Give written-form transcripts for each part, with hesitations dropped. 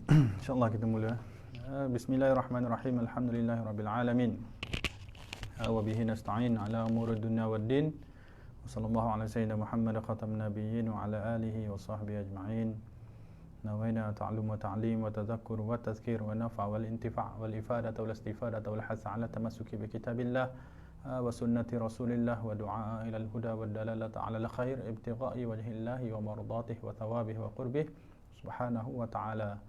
InsyaAllah kita mula. Bismillahirrahmanirrahim. Alhamdulillahirabbil alamin. Wa bihi nasta'in ala umuri dunya waddin. Wassallallahu ala sayyidina Muhammad khatamin nabiyyin wa ala alihi wa sahbihi ajma'in. Nawaina ta'allum wa ta'lim wa tadhakkur wa tadhkir wa nafa' wal intifa' wal ifadata wal istifadata wal hasa ala tamassuki bi kitabillah wa sunnati rasulillah wa du'a ila al-huda wa dalalata ala al-khair ibtigha'i wajhillahi wa mardatihi wa thawabihi wa qurbih subhanahu wa ta'ala.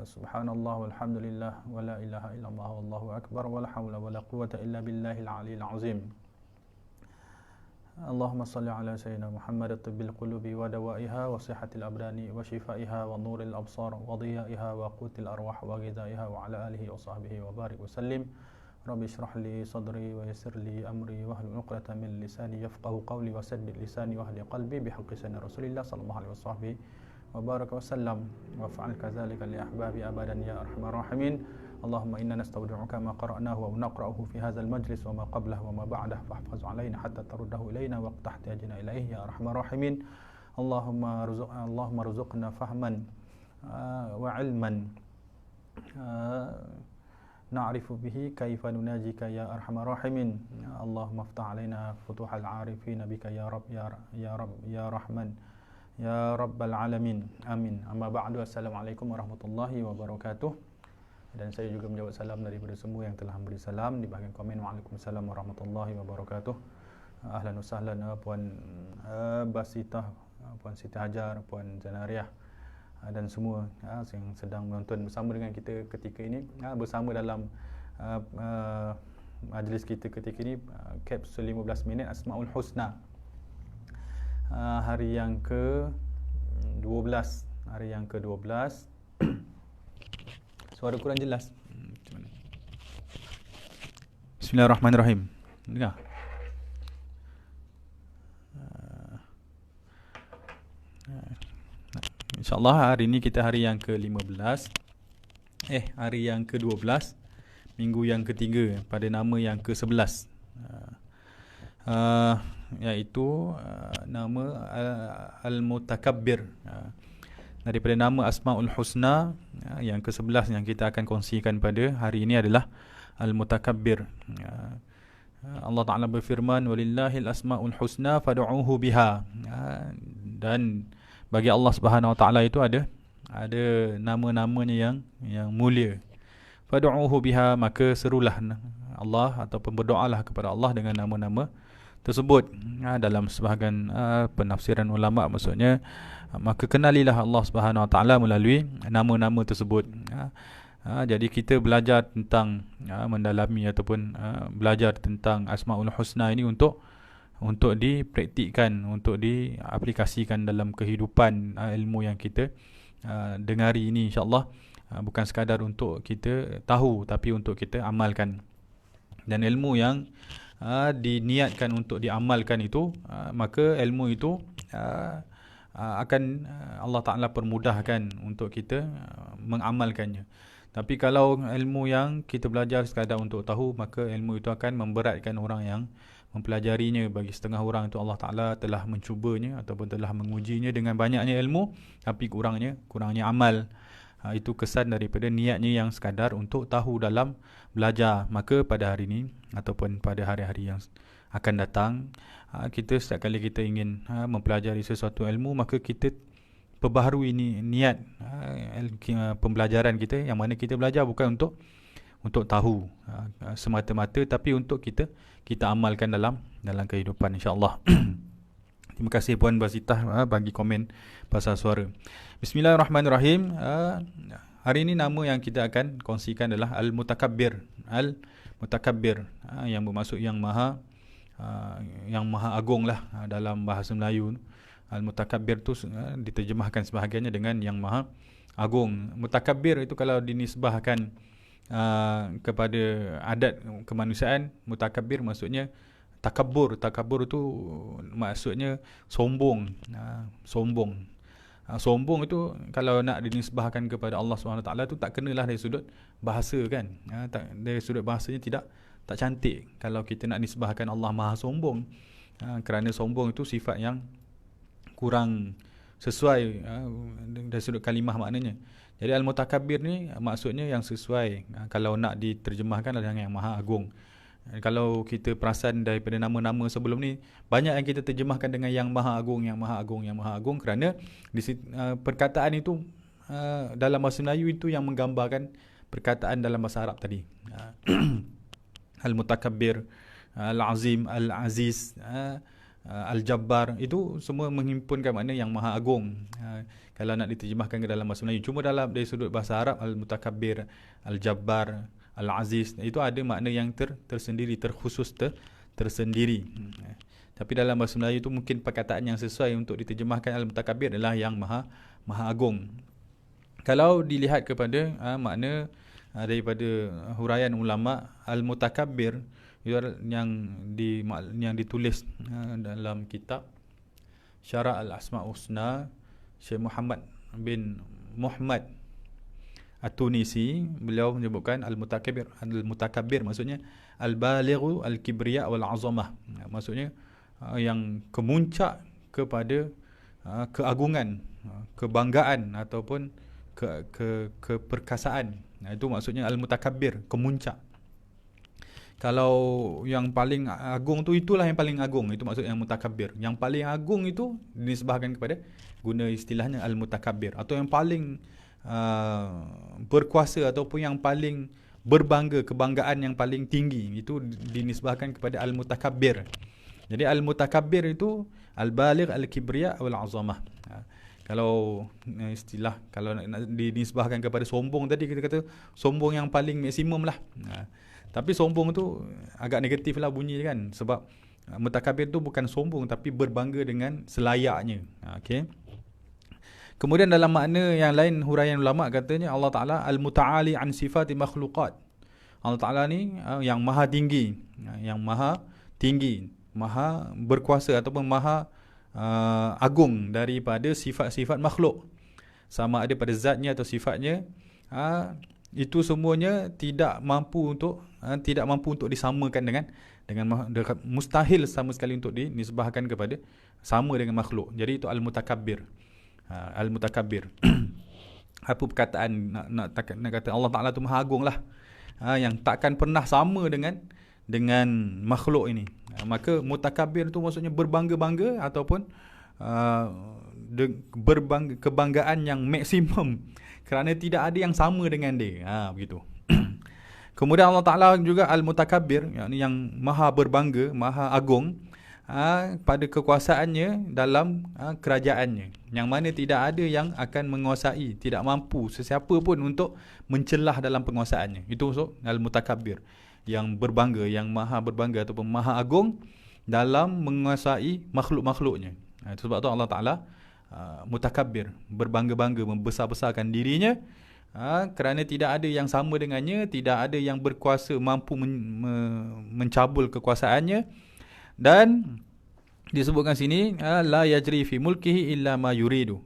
Subhanallah walhamdulillah wa la ilaha illallah wallahu akbar wa la hawla wa la quwwata illa billahil aliyyil azim. Allahumma salli ala sayyidina Muhammad at-tibbil qulubi wa dawaiha wa sihhatil abdani wa shifaiha wa nuril absar wa dhiyaiha wa qutil arwah wa ghidaiha wa ala alihi wa sahbihi wa barik wa sallim. Rabbi shrah li sadri wa yassir li amri wa hlul 'uqdatam min lisani yafqahu qawli wa saddid lisani wa hdi qalbi bihaqqi sayyidina Rasulillah sallallahu alaihi wasallam wa baraka wasallam wa fa'al kadzalika li ahbabi abadan ya arhamar rahimin. Allahumma inna nastawdi'uka ma qara'nahu wa naqra'uhu fi hadzal majlis wa ma qablahu wa ma ba'dahu fahfaz 'alaina hatta taruddahu ilaina wa qtahtijna ilaihi ya arhamar rahimin. Allahumma rzuqna fahman wa 'ilman na'rifu bihi kaifa nunajika ya arhamar rahimin. Allahumma iftah 'alaina futuhal 'arifin bika ya rab ya rab ya rahman ya rabbal alamin. Amin. Amma ba'du. Assalamualaikum warahmatullahi wabarakatuh. Dan saya juga menjawab salam daripada semua yang telah memberi salam di bahagian komen. Waalaikumsalam warahmatullahi wabarakatuh. Ahlan wa sahlan Puan Basitah, Puan Siti Hajar, Puan Zanariah dan semua yang sedang menonton bersama dengan kita ketika ini, bersama dalam majlis kita ketika ini, kapsul 15 minit Asmaul Husna. Hari yang ke-12. Hari yang ke-12. Suara kurang jelas. Bismillahirrahmanirrahim. Dengar? InsyaAllah hari ini kita hari yang ke-15. Hari yang ke-12. Minggu yang ketiga pada nama yang ke-11. Iaitu nama Al-Mutakabbir. Daripada nama Asmaul Husna yang ke-11 yang kita akan kongsikan pada hari ini adalah Al-Mutakabbir. Allah Ta'ala berfirman, walillahil asmaul husna fad'uuhu biha. Dan bagi Allah Subhanahu Wa Ta'ala itu ada nama-namanya yang mulia. Fad'uuhu biha, maka serulah Allah ataupun berdoalah kepada Allah dengan nama-nama tersebut. Dalam sebahagian penafsiran ulama, maksudnya maka kenalilah Allah Subhanahu Wa Taala melalui nama-nama tersebut. Jadi kita belajar tentang mendalami ataupun belajar tentang Asmaul Husna ini untuk dipraktikkan, untuk diaplikasikan dalam kehidupan ilmu yang kita dengari ini, insya-Allah. Bukan sekadar untuk kita tahu, tapi untuk kita amalkan. Dan ilmu yang diniatkan untuk diamalkan itu, maka ilmu itu akan Allah Ta'ala permudahkan untuk kita mengamalkannya. Tapi kalau ilmu yang kita belajar sekadar untuk tahu, maka ilmu itu akan memberatkan orang yang mempelajarinya. Bagi setengah orang itu Allah Ta'ala telah mencubanya ataupun telah mengujinya dengan banyaknya ilmu, tapi kurangnya amal. Itu kesan daripada niatnya yang sekadar untuk tahu dalam belajar. Maka pada hari ini ataupun pada hari-hari yang akan datang, kita setiap kali kita ingin mempelajari sesuatu ilmu, maka kita perbaharui niat pembelajaran kita, yang mana kita belajar bukan untuk tahu semata-mata, tapi untuk kita amalkan dalam kehidupan, insya-Allah. Terima kasih Puan Basitah bagi komen pasal suara. Bismillahirrahmanirrahim. Hari ini nama yang kita akan kongsikan adalah Al-Mutakabbir. Al-Mutakabbir yang bermaksud yang maha agung lah dalam bahasa Melayu. Al-Mutakabbir tu diterjemahkan sebahagiannya dengan yang maha agung. Mutakabbir itu kalau dinisbahkan kepada adat kemanusiaan, mutakabbir maksudnya takabbur. Takabbur tu maksudnya sombong. Sombong itu kalau nak dinisbahkan kepada Allah SWT tu tak kenalah dari sudut bahasa kan. Dari sudut bahasanya tak cantik kalau kita nak nisbahkan Allah maha sombong. Kerana sombong itu sifat yang kurang sesuai dari sudut kalimah maknanya. Jadi al-mutakabbir ni maksudnya yang sesuai. Kalau nak diterjemahkan adalah yang maha agung. Kalau kita perasan daripada nama-nama sebelum ni, banyak yang kita terjemahkan dengan yang maha agung, yang maha agung, yang maha agung, kerana perkataan itu dalam bahasa Melayu itu yang menggambarkan perkataan dalam bahasa Arab tadi. Al-mutakabbir, al-azim, al-aziz, al-jabbar, itu semua menghimpunkan makna yang maha agung. Kalau nak diterjemahkan ke dalam bahasa Melayu, cuma dari sudut bahasa Arab, al-mutakabbir, al-jabbar, al-aziz, itu ada makna yang tersendiri, terkhusus, tersendiri. Tapi dalam bahasa Melayu itu mungkin perkataan yang sesuai untuk diterjemahkan al-mutakabbir adalah yang maha agung. Kalau dilihat kepada makna daripada huraian ulama, al-mutakabbir itu yang ditulis dalam kitab Syarah al-Asma' Husna Syekh Muhammad bin Muhammad At-Tunisi. Beliau menyebutkan al-mutakabbir maksudnya al-balighu al-kibriya wal-azamah, maksudnya yang kemuncak kepada keagungan, kebanggaan ataupun keperkasaan. Itu maksudnya al-mutakabbir, kemuncak. Kalau yang paling agung tu, itulah yang paling agung. Itu maksud yang mutakabbir. Yang paling agung itu dinisbahkan kepada, guna istilahnya al-mutakabbir, atau yang paling berkuasa ataupun yang paling berbangga, kebanggaan yang paling tinggi, itu dinisbahkan kepada al-mutakabbir. Jadi al-mutakabbir itu al-baligh al-kibriya wal-azamah. Kalau istilah, kalau nak dinisbahkan kepada sombong tadi, kita kata sombong yang paling maksimum lah. Tapi sombong tu agak negatif lah bunyi kan, sebab mutakabbir tu bukan sombong tapi berbangga dengan selayaknya. Okey. Kemudian dalam makna yang lain, huraian ulama katanya Allah Ta'ala al-muta'ali an sifati makhluqat. Allah Ta'ala ni yang maha tinggi, maha berkuasa ataupun maha agung daripada sifat-sifat makhluk. Sama ada pada zatnya atau sifatnya, itu semuanya tidak mampu untuk disamakan dengan mustahil sama sekali untuk dinisbahkan kepada sama dengan makhluk. Jadi itu al-mutakabbir. Al-mutakabbir. Apa perkataan nak kata Allah Ta'ala tu maha agung lah, yang takkan pernah sama dengan makhluk ini. Maka mutakabbir tu maksudnya berbangga-bangga ataupun kebanggaan yang maksimum, kerana tidak ada yang sama dengan dia. Begitu. Kemudian Allah Ta'ala juga al-mutakabbir, yang maha berbangga, maha agung pada kekuasaannya dalam kerajaannya, yang mana tidak ada yang akan menguasai, tidak mampu sesiapa pun untuk mencelah dalam penguasaannya. Itu maksud al-mutakabbir, yang berbangga, yang maha berbangga ataupun maha agung dalam menguasai makhluk-makhluknya. Itu sebab tu Allah Ta'ala mutakabbir, berbangga-bangga, membesar-besarkan dirinya, kerana tidak ada yang sama dengannya, tidak ada yang berkuasa mampu mencabul kekuasaannya. Dan disebutkan sini la yajri fi mulkihi illa ma yuridu.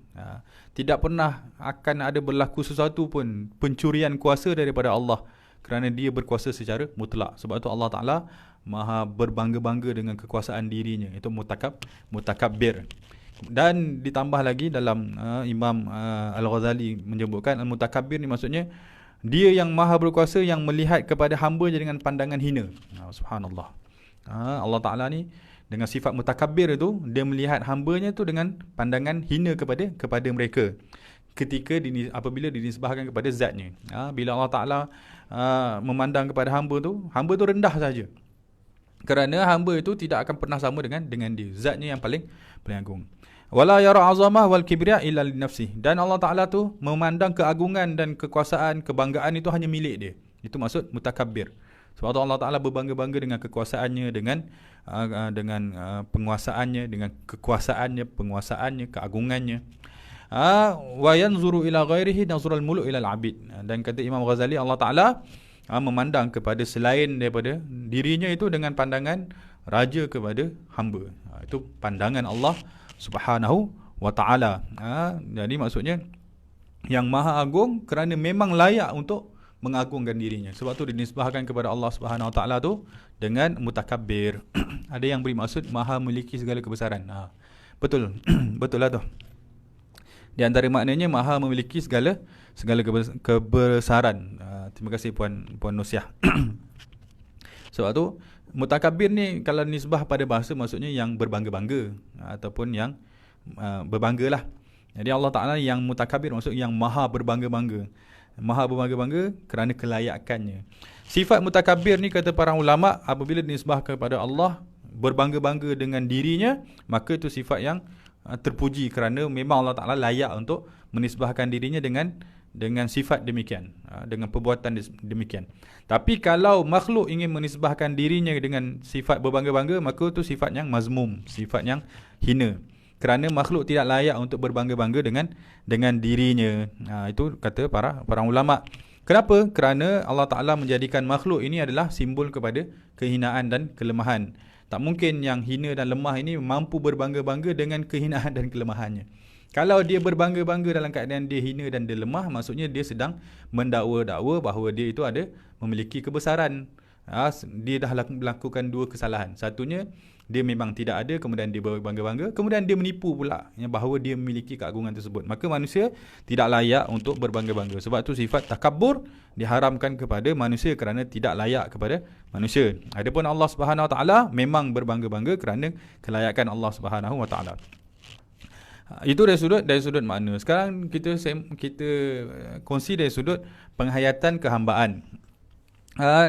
Tidak pernah akan ada berlaku sesuatu pun pencurian kuasa daripada Allah, kerana dia berkuasa secara mutlak. Sebab itu Allah Ta'ala maha berbangga-bangga dengan kekuasaan dirinya. Itu mutakabbir. Dan ditambah lagi dalam Imam Al-Ghazali menyebutkan al-mutakabbir ni maksudnya dia yang maha berkuasa, yang melihat kepada hamba-Nya dengan pandangan hina. Subhanallah. Allah Ta'ala ni dengan sifat mutakabbir itu, dia melihat hamba-Nya tu dengan pandangan hina kepada mereka ketika apabila dinisbahkan kepada zatnya. Bila Allah Ta'ala memandang kepada hamba tu rendah saja, kerana hamba itu tidak akan pernah sama dengan dia. Zatnya yang paling agung. Wala yara azamah wal kibriya illa li nafsih. Dan Allah Ta'ala tu memandang keagungan dan kekuasaan, kebanggaan itu hanya milik dia. Itu maksud mutakabbir. Sebab tu Allah Ta'ala berbangga-bangga dengan kekuasaannya, dengan penguasaannya, dengan penguasaannya, keagungannya. Wa yanzuru ila ghairihi nazrul muluk ila al-abid. Dan kata Imam Ghazali, Allah Ta'ala memandang kepada selain daripada dirinya itu dengan pandangan raja kepada hamba. Itu pandangan Allah Subhanahu wa Ta'ala. Jadi maksudnya yang maha agung kerana memang layak untuk mengagungkan dirinya. Sebab tu dinisbahkan kepada Allah Subhanahu wa Ta'ala tu dengan mutakabbir. Ada yang beri maksud maha memiliki segala kebesaran. Betul. Betul lah tu. Di antara maknanya Maha memiliki segala kebesaran. Terima kasih Puan Nusiah. Sebab tu mutakabbir ni kalau nisbah pada bahasa maksudnya yang berbangga-bangga ataupun yang berbanggalah. Jadi Allah Ta'ala yang mutakabbir maksud yang maha berbangga-bangga. Maha berbangga-bangga kerana kelayakannya. Sifat mutakabbir ni kata para ulama' apabila dinisbah kepada Allah berbangga-bangga dengan dirinya, maka itu sifat yang terpuji kerana memang Allah Ta'ala layak untuk menisbahkan dirinya dengan sifat demikian, dengan perbuatan demikian. Tapi kalau makhluk ingin menisbahkan dirinya dengan sifat berbangga-bangga, maka itu sifat yang mazmum, sifat yang hina. Kerana makhluk tidak layak untuk berbangga-bangga dengan dirinya. Itu kata para ulama'. Kenapa? Kerana Allah Ta'ala menjadikan makhluk ini adalah simbol kepada kehinaan dan kelemahan. Tak mungkin yang hina dan lemah ini mampu berbangga-bangga dengan kehinaan dan kelemahannya. Kalau dia berbangga-bangga dalam keadaan dia hina dan dia lemah, maksudnya dia sedang mendakwa-dakwa bahawa dia itu ada memiliki kebesaran. Dia dah melakukan dua kesalahan. Satunya, dia memang tidak ada, kemudian dia berbangga-bangga, kemudian dia menipu pula bahawa dia memiliki keagungan tersebut. Maka manusia tidak layak untuk berbangga-bangga. Sebab tu sifat takabur diharamkan kepada manusia kerana tidak layak kepada manusia. Adapun Allah Subhanahu Wa Taala memang berbangga-bangga kerana kelayakan Allah Subhanahu Wa Taala. Itu dari sudut makna. Sekarang kita kongsi dari sudut penghayatan kehambaan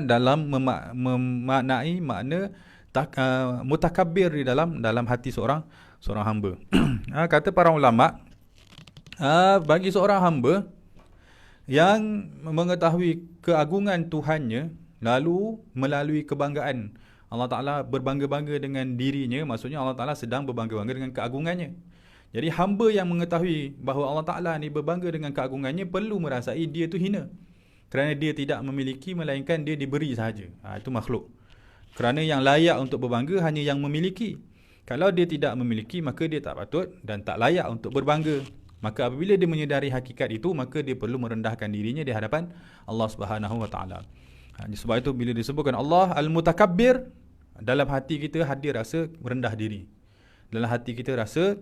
dalam memaknai makna mutakabbir di dalam hati seorang hamba. Kata para ulama, bagi seorang hamba yang mengetahui keagungan Tuhannya lalu melalui kebanggaan Allah Ta'ala berbangga-bangga dengan dirinya, maksudnya Allah Ta'ala sedang berbangga-bangga dengan keagungannya. Jadi hamba yang mengetahui bahawa Allah Ta'ala ni berbangga dengan keagungannya perlu merasai dia tu hina. Kerana dia tidak memiliki melainkan dia diberi sahaja. Itu makhluk. Kerana yang layak untuk berbangga hanya yang memiliki. Kalau dia tidak memiliki, maka dia tak patut dan tak layak untuk berbangga. Maka apabila dia menyedari hakikat itu, maka dia perlu merendahkan dirinya di hadapan Allah Subhanahu Wa Taala. Sebab itu bila disebutkan Allah Al-Mutakabbir, dalam hati kita hadir rasa rendah diri. Dalam hati kita rasa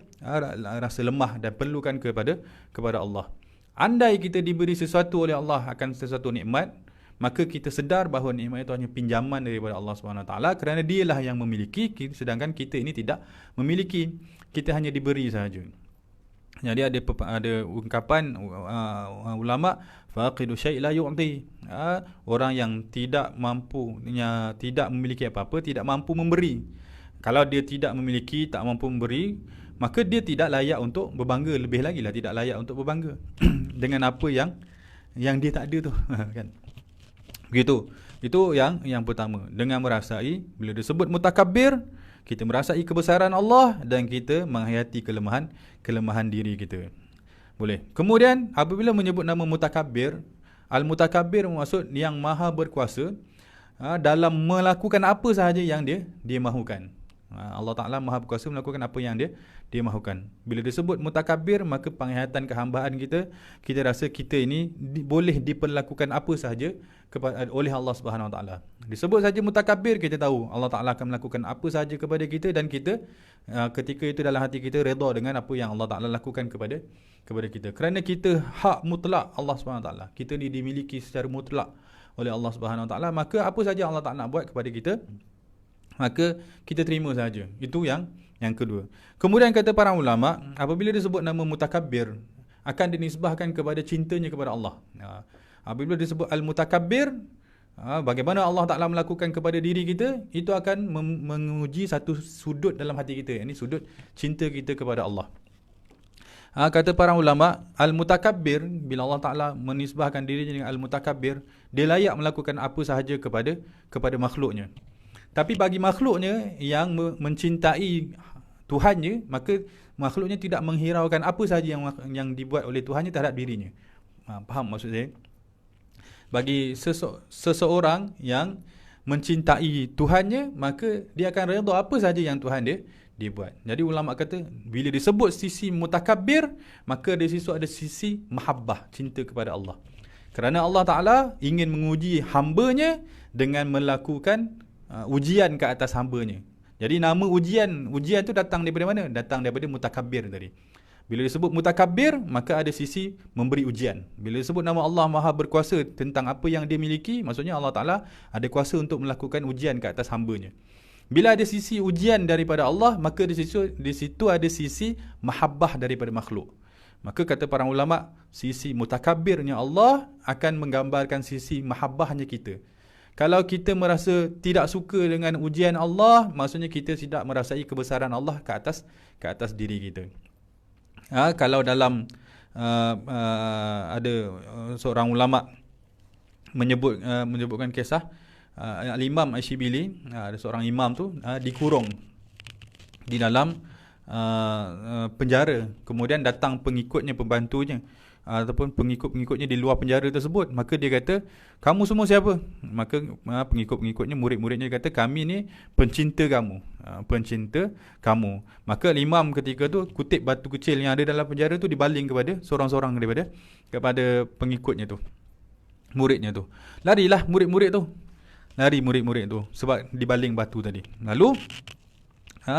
lemah dan perlukan kepada Allah. Andai kita diberi sesuatu oleh Allah akan sesuatu nikmat, maka kita sedar bahawa nikmat itu hanya pinjaman daripada Allah SWT, kerana dialah yang memiliki, sedangkan kita ini tidak memiliki. Kita hanya diberi sahaja. Jadi ada ungkapan ulama, faqidu syai' la yu'ti. Orang yang tidak memiliki apa-apa, tidak mampu memberi. Kalau dia tidak memiliki, tak mampu memberi, maka dia tidak layak untuk berbangga. Lebih lagi lah tidak layak untuk berbangga dengan apa yang dia tak ada tu. Kan? Begitu. Itu yang pertama. Dengan merasai, bila disebut mutakabbir, kita merasai kebesaran Allah dan kita menghayati kelemahan diri kita. Boleh. Kemudian apabila menyebut nama mutakabbir, al-mutakabbir maksud yang maha berkuasa dalam melakukan apa sahaja yang dia mahukan. Allah Ta'ala maha berkuasa melakukan apa yang dia mahukan. Bila disebut mutakabbir, maka penghayatan kehambaan kita rasa kita ini boleh diperlakukan apa sahaja oleh Allah Subhanahu Wa Taala. Disebut saja mutakabbir, kita tahu Allah Ta'ala akan melakukan apa sahaja kepada kita, dan kita ketika itu dalam hati kita redha dengan apa yang Allah Ta'ala lakukan kepada kita. Kerana kita hak mutlak Allah Subhanahu Wa Taala. Kita ni dimiliki secara mutlak oleh Allah Subhanahu Wa Taala, maka apa saja Allah Ta'ala nak buat kepada kita, maka kita terima saja. Itu yang kedua. Kemudian kata para ulama, apabila disebut nama mutakabbir, akan dinisbahkan kepada cintanya kepada Allah. Apabila disebut al-mutakabbir, bagaimana Allah Ta'ala melakukan kepada diri kita, itu akan menguji satu sudut dalam hati kita. Ini sudut cinta kita kepada Allah. Kata para ulama, al-mutakabbir, bila Allah Ta'ala menisbahkan dirinya dengan al-mutakabbir, dia layak melakukan apa sahaja kepada makhluknya. Tapi bagi makhluknya yang mencintai Tuhannya, maka makhluknya tidak menghiraukan apa sahaja yang dibuat oleh Tuhannya terhadap dirinya. Faham maksud saya? Bagi seseorang yang mencintai Tuhannya, maka dia akan redha apa sahaja yang Tuhan dia buat. Jadi ulama kata, bila disebut sisi mutakabbir, maka di situ ada sisi mahabbah, cinta kepada Allah. Kerana Allah Ta'ala ingin menguji hambanya dengan melakukan ujian ke atas hambanya. Jadi nama ujian tu datang daripada mana? Datang daripada mutakabbir tadi. Bila disebut mutakabbir, maka ada sisi memberi ujian. Bila disebut nama Allah Maha berkuasa tentang apa yang dia miliki, maksudnya Allah Ta'ala ada kuasa untuk melakukan ujian ke atas hambanya. Bila ada sisi ujian daripada Allah, maka di situ ada sisi mahabbah daripada makhluk. Maka kata para ulama, sisi mutakabbirnya Allah akan menggambarkan sisi mahabbahnya kita. Kalau kita merasa tidak suka dengan ujian Allah, maksudnya kita tidak merasai kebesaran Allah ke atas diri kita. Kalau dalam ada seorang ulama menyebutkan kisah Al-Imam Ash-Shibili, ada seorang imam tu dikurung di dalam penjara, kemudian datang pengikutnya, pembantunya ataupun pengikut-pengikutnya di luar penjara tersebut. Maka dia kata, kamu semua siapa? Maka pengikut-pengikutnya, murid-muridnya kata, kami ni pencinta kamu, pencinta kamu. Maka imam ketika tu kutip batu kecil yang ada dalam penjara tu dibaling kepada seorang-seorang kepada pengikutnya tu, muridnya tu. Larilah murid-murid tu, lari murid-murid tu sebab dibaling batu tadi. Lalu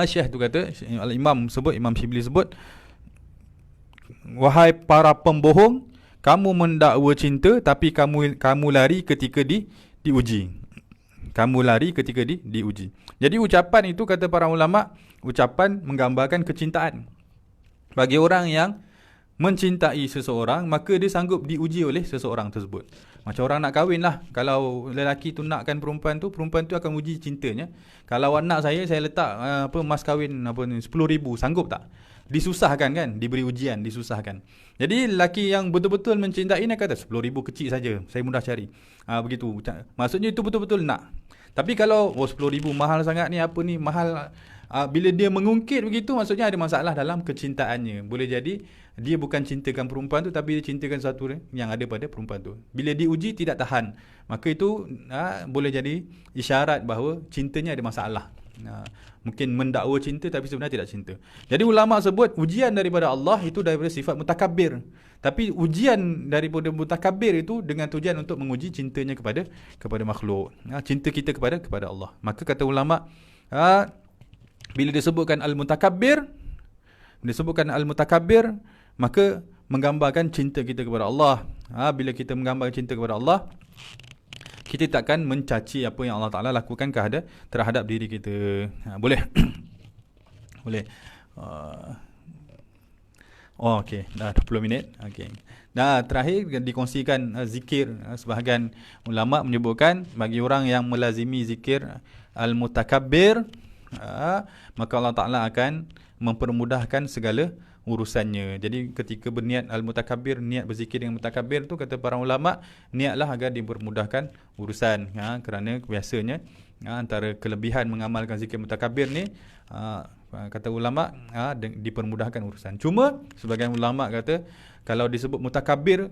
Syekh tu kata, Imam Shibli sebut, wahai para pembohong, kamu mendakwa cinta tapi kamu lari ketika diuji. Kamu lari ketika diuji. Jadi ucapan itu, kata para ulama, ucapan menggambarkan kecintaan. Bagi orang yang mencintai seseorang, maka dia sanggup diuji oleh seseorang tersebut. Macam orang nak kahwin lah. Kalau lelaki tu nakkan perempuan tu akan uji cintanya. Kalau anak saya letak mas kahwin 10,000, sanggup tak? Disusahkan kan, diberi ujian, disusahkan. Jadi lelaki yang betul-betul mencintai ni kata 10,000 kecil saja, saya mudah cari. Begitu. Maksudnya itu betul-betul nak. Tapi kalau 10,000 mahal sangat ni, apa ni mahal, bila dia mengungkit begitu, maksudnya ada masalah dalam kecintaannya. Boleh jadi dia bukan cintakan perempuan tu, tapi dia cintakan sesuatu yang ada pada perempuan tu. Bila diuji tidak tahan, maka itu boleh jadi isyarat bahawa cintanya ada masalah. Mungkin mendakwa cinta tapi sebenarnya tidak cinta. Jadi ulama sebut ujian daripada Allah itu daripada sifat mutakabbir. Tapi ujian daripada mutakabbir itu dengan tujuan untuk menguji cintanya kepada makhluk. Cinta kita kepada Allah. Maka kata ulama, bila disebutkan al-mutakabbir, maka menggambarkan cinta kita kepada Allah. Bila kita menggambarkan cinta kepada Allah, kita takkan mencaci apa yang Allah Ta'ala lakukan terhadap diri kita. Boleh? Boleh. Okey, dah 20 minit. Okey. Terakhir dikongsikan zikir. Sebahagian ulama menyebutkan bagi orang yang melazimi zikir al-mutakabbir, maka Allah Ta'ala akan mempermudahkan segala urusannya. Jadi ketika berniat al-mutakabbir, niat berzikir dengan mutakabbir tu, kata para ulama, niatlah agar dipermudahkan urusan. Kerana biasanya antara kelebihan mengamalkan zikir mutakabbir ni, kata ulama, dipermudahkan urusan. Cuma sebagian ulama kata kalau disebut mutakabbir,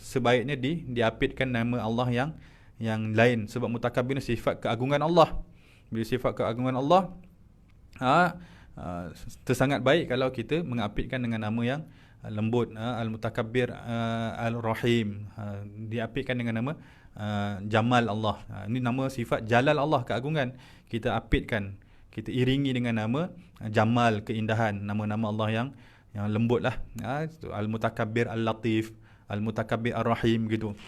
sebaiknya diapitkan nama Allah yang lain, sebab mutakabbir ni sifat keagungan Allah. Bila sifat keagungan Allah, tersangat baik kalau kita mengapitkan dengan nama yang lembut, al-mutakabbir, al-rahim, diapitkan dengan nama Jamal Allah. Ini nama sifat jalal Allah, keagungan. Kita apitkan, kita iringi dengan nama Jamal, keindahan, nama-nama Allah yang lembut lah. Al-mutakabbir al-latif, al-mutakabbir ar-rahim, gitu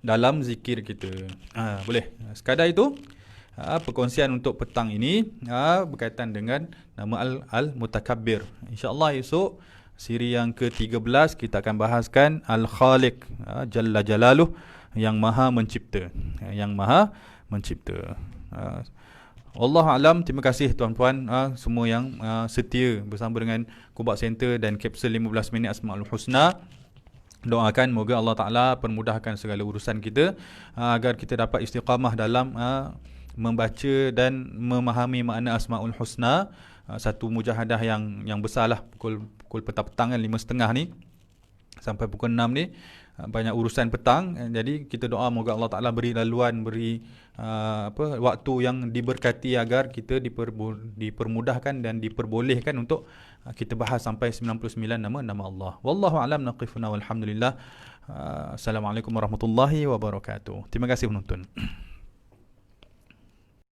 dalam zikir kita. Boleh. Sekadar itu perkongsian untuk petang ini berkaitan dengan nama al-mutakabbir. InsyaAllah esok siri yang ke-13 kita akan bahaskan al-khaliq, jalla jalaluh, yang maha mencipta, Wallahu alam. Terima kasih tuan-puan semua yang setia bersama dengan Kubak Center dan Kapsul 15 minit Asmaul Husna. Doakan moga Allah Ta'ala permudahkan segala urusan kita, agar kita dapat istiqamah dalam membaca dan memahami makna Asmaul Husna. Satu mujahadah yang besarlah, pukul petang-petang kan, 5.30 ni sampai pukul 6 ni, banyak urusan petang. Jadi kita doa moga Allah Ta'ala beri laluan, beri waktu yang diberkati agar kita dipermudahkan dan diperbolehkan untuk kita bahas sampai 99 nama Allah. Wallahu a'lam, naqifuna walhamdulillah. Assalamualaikum warahmatullahi wabarakatuh. Terima kasih penonton.